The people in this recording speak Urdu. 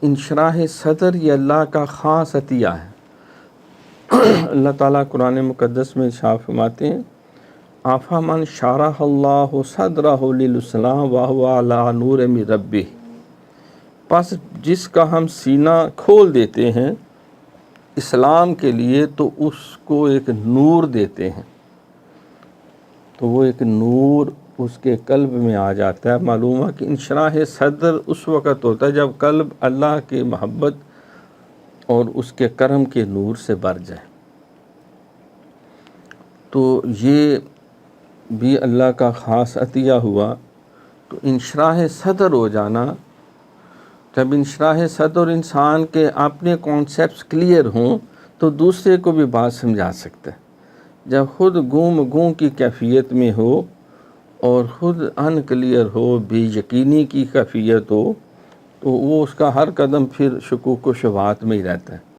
انشراح صدر یہ اللہ کا خاص عطیہ ہے۔ اللہ تعالیٰ قرآن مقدس میں ارشاد فرماتے ہیں آفامن شرح اللہ صدرہ للاسلام وہو علی نور من ربہ، پس جس کا ہم سینہ کھول دیتے ہیں اسلام کے لیے تو اس کو ایک نور دیتے ہیں، تو وہ ایک نور اس کے قلب میں آ جاتا ہے۔ معلوم ہے کہ انشراح صدر اس وقت ہوتا ہے جب قلب اللہ کی محبت اور اس کے کرم کے نور سے بھر جائے۔ تو یہ بھی اللہ کا خاص عطیہ ہوا۔ تو انشراح صدر ہو جانا، جب انشراح صدر انسان کے اپنے کانسیپٹس کلیئر ہوں تو دوسرے کو بھی بات سمجھا سکتا ہے۔ جب خود گوں کی کیفیت میں ہو اور خود ان کلیئر ہو، بے یقینی کی کیفیت ہو، تو وہ اس کا ہر قدم پھر شکوک و شبہات میں ہی رہتا ہے۔